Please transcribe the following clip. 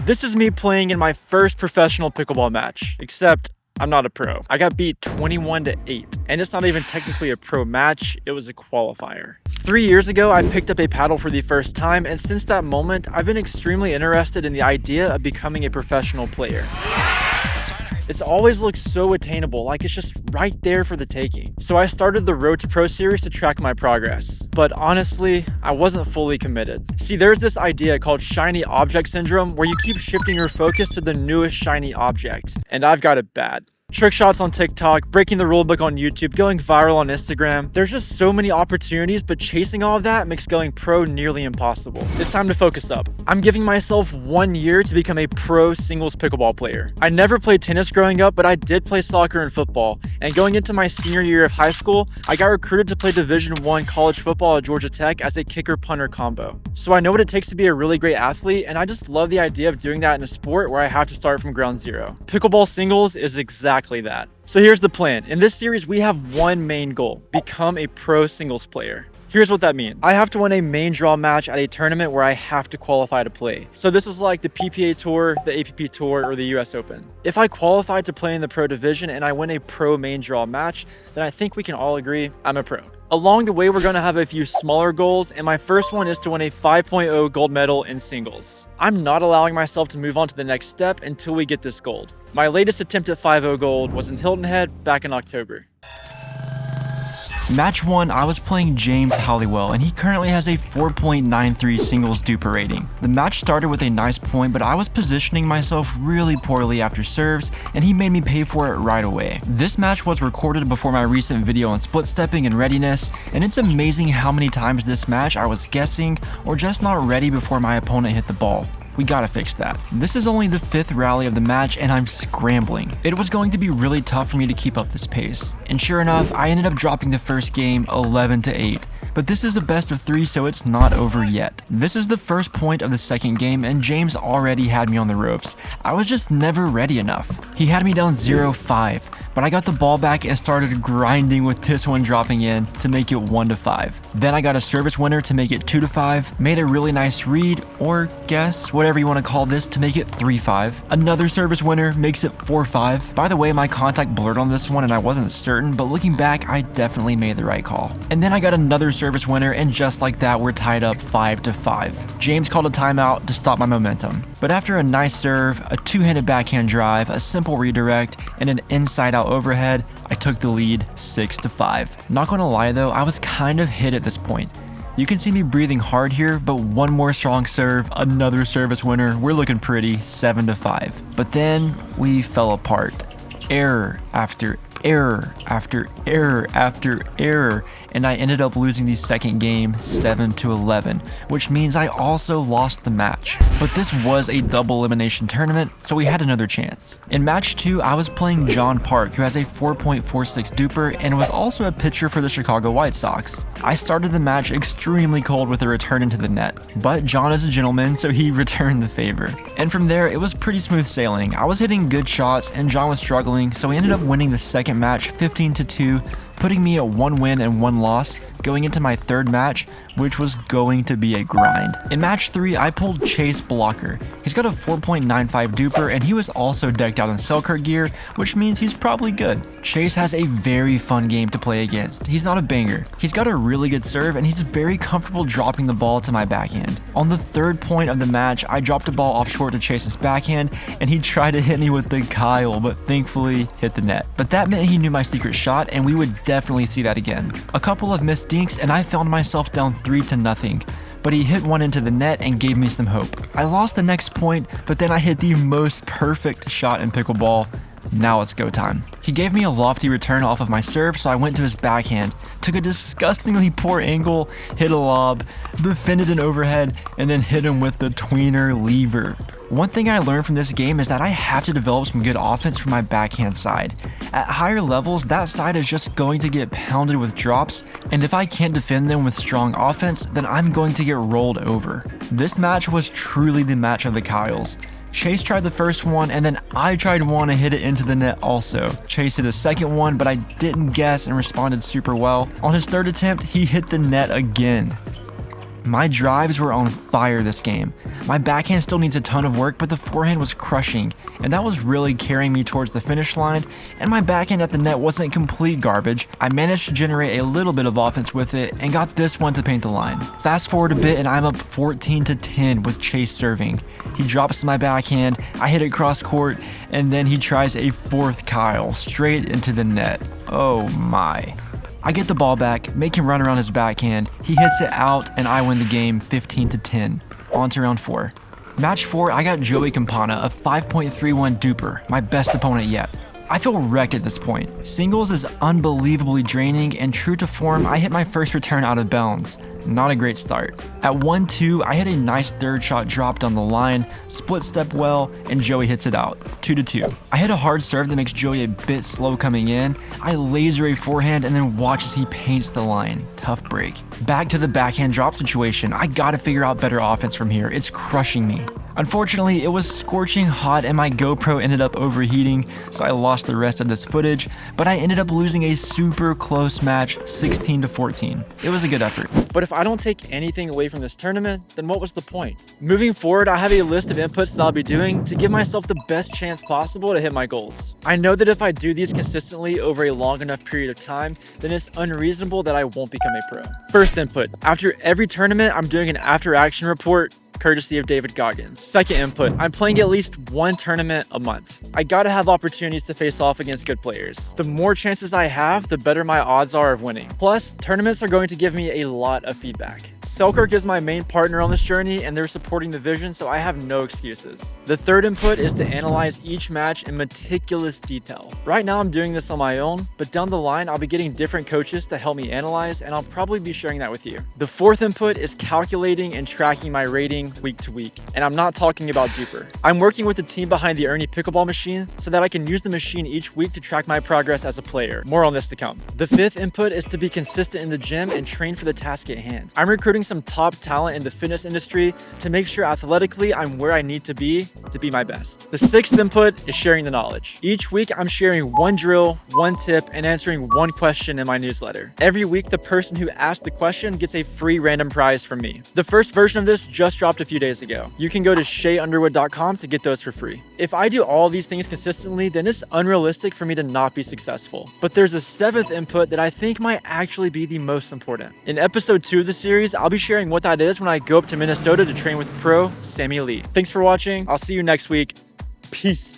This is me playing in my first professional pickleball match, except I'm not a pro. I got beat 21-8, and it's not even technically a pro match, it was a qualifier. 3 years ago, I picked up a paddle for the first time, and since that moment, I've been extremely interested in the idea of becoming a professional player. It's always looked so attainable, like it's just right there for the taking. So I started the Road to Pro series to track my progress. But honestly, I wasn't fully committed. See, there's this idea called shiny object syndrome where you keep shifting your focus to the newest shiny object. And I've got it bad. Trick shots on TikTok, breaking the rulebook on YouTube, going viral on Instagram. There's just so many opportunities, but chasing all of that makes going pro nearly impossible. It's time to focus up. I'm giving myself 1 year to become a pro singles pickleball player. I never played tennis growing up, but I did play soccer and football. And going into my senior year of high school, I got recruited to play Division I college football at Georgia Tech as a kicker-punter combo. So I know what it takes to be a really great athlete, and I just love the idea of doing that in a sport where I have to start from ground zero. Pickleball singles is exactly that. So here's the plan. In this series, we have one main goal: become a pro singles player. Here's what that means. I have to win a main draw match at a tournament where I have to qualify to play. So this is like the PPA Tour, the APP Tour, or the US Open. If I qualify to play in the pro division and I win a pro main draw match, then I think we can all agree I'm a pro. Along the way, we're going to have a few smaller goals, and my first one is to win a 5.0 gold medal in singles. I'm not allowing myself to move on to the next step until we get this gold. My latest attempt at 5.0 gold was in Hilton Head back in October. Match 1, I was playing James Halliwell, and he currently has a 4.93 singles duper rating. The match started with a nice point, but I was positioning myself really poorly after serves, and he made me pay for it right away. This match was recorded before my recent video on split stepping and readiness, and it's amazing how many times this match I was guessing or just not ready before my opponent hit the ball. We gotta fix that. This is only the 5th rally of the match and I'm scrambling. It was going to be really tough for me to keep up this pace. And sure enough, I ended up dropping the first game 11-8. But this is a best of 3, so it's not over yet. This is the first point of the second game and James already had me on the ropes. I was just never ready enough. He had me down 0-5. But I got the ball back and started grinding with this one dropping in to make it 1-5. Then I got a service winner to make it 2-5, made a really nice read, or guess, whatever you want to call this, to make it 3-5. Another service winner makes it 4-5. By the way, my contact blurred on this one and I wasn't certain, but looking back, I definitely made the right call. And then I got another service winner, and just like that, we're tied up 5-5. James called a timeout to stop my momentum. But after a nice serve, a two-handed backhand drive, a simple redirect, and an inside-out overhead, I took the lead 6-5. Not gonna lie though, I was kind of hit at this point. You can see me breathing hard here, but one more strong serve, another service winner, we're looking pretty, 7-5. But then we fell apart. Error after error after error after error, and I ended up losing the second game 7-11, which means I also lost the match. But this was a double elimination tournament, so we had another chance. In match 2, I was playing John Park, who has a 4.46 duper and was also a pitcher for the Chicago White Sox. I started the match extremely cold with a return into the net, but John is a gentleman, so he returned the favor. And from there, it was pretty smooth sailing. I was hitting good shots and John was struggling, so we ended up winning the second match 15-2, putting me at 1 win and 1 loss, going into my third match, which was going to be a grind. In match 3, I pulled Chase Blocker. He's got a 4.95 duper and he was also decked out in Selkirk gear, which means he's probably good. Chase has a very fun game to play against. He's not a banger. He's got a really good serve and he's very comfortable dropping the ball to my backhand. On the third point of the match, I dropped a ball off short to Chase's backhand and he tried to hit me with the Kyle, but thankfully hit the net. But that meant he knew my secret shot and we would definitely see that again. A couple of missed dinks and I found myself down 3-0, but he hit one into the net and gave me some hope. I lost the next point, but then I hit the most perfect shot in pickleball. Now it's go time. He gave me a lofty return off of my serve, so I went to his backhand, took a disgustingly poor angle, hit a lob, defended an overhead, and then hit him with the tweener lever. One thing I learned from this game is that I have to develop some good offense from my backhand side. At higher levels, that side is just going to get pounded with drops, and if I can't defend them with strong offense, then I'm going to get rolled over. This match was truly the match of the Kyles. Chase tried the first one, and then I tried one and hit it into the net also. Chase hit a second one, but I didn't guess and responded super well. On his third attempt, he hit the net again. My drives were on fire this game. My backhand still needs a ton of work, but the forehand was crushing, and that was really carrying me towards the finish line, and my backhand at the net wasn't complete garbage. I managed to generate a little bit of offense with it and got this one to paint the line. Fast forward a bit and I'm up 14-10 with Chase serving. He drops my backhand, I hit it cross court, and then he tries a fourth Kyle straight into the net. Oh my. I get the ball back, make him run around his backhand, he hits it out, and I win the game 15-10. On to round 4. Match 4, I got Joey Campana, a 5.31 duper, my best opponent yet. I feel wrecked at this point. Singles is unbelievably draining, and true to form, I hit my first return out of bounds. Not a great start. At 1-2, I hit a nice third shot dropped on the line, split step well, and Joey hits it out. 2-2. I hit a hard serve that makes Joey a bit slow coming in. I laser a forehand and then watch as he paints the line. Tough break. Back to the backhand drop situation. I gotta figure out better offense from here. It's crushing me. Unfortunately, it was scorching hot and my GoPro ended up overheating, so I lost the rest of this footage, but I ended up losing a super close match, 16-14. It was a good effort. But if I don't take anything away from this tournament, then what was the point? Moving forward, I have a list of inputs that I'll be doing to give myself the best chance possible to hit my goals. I know that if I do these consistently over a long enough period of time, then it's unreasonable that I won't become a pro. First input, after every tournament, I'm doing an after-action report courtesy of David Goggins. Second input, I'm playing at least one tournament a month. I gotta have opportunities to face off against good players. The more chances I have, the better my odds are of winning. Plus, tournaments are going to give me a lot of feedback. Selkirk is my main partner on this journey and they're supporting the vision, so I have no excuses. The third input is to analyze each match in meticulous detail. Right now I'm doing this on my own, but down the line I'll be getting different coaches to help me analyze and I'll probably be sharing that with you. The fourth input is calculating and tracking my rating week to week, and I'm not talking about Duper. I'm working with the team behind the Ernie Pickleball machine so that I can use the machine each week to track my progress as a player. More on this to come. The fifth input is to be consistent in the gym and train for the task at hand. I'm recruiting some top talent in the fitness industry to make sure athletically I'm where I need to be my best. The sixth input is sharing the knowledge. Each week I'm sharing one drill, one tip, and answering one question in my newsletter. Every week the person who asked the question gets a free random prize from me. The first version of this just dropped a few days ago. You can go to SHEAUNDERWOOD.com to get those for free. If I do all these things consistently, then it's unrealistic for me to not be successful. But there's a seventh input that I think might actually be the most important. In episode 2 of the series, I'll be sharing what that is when I go up to Minnesota to train with pro Sammy Lee. Thanks for watching. I'll see you next week. Peace.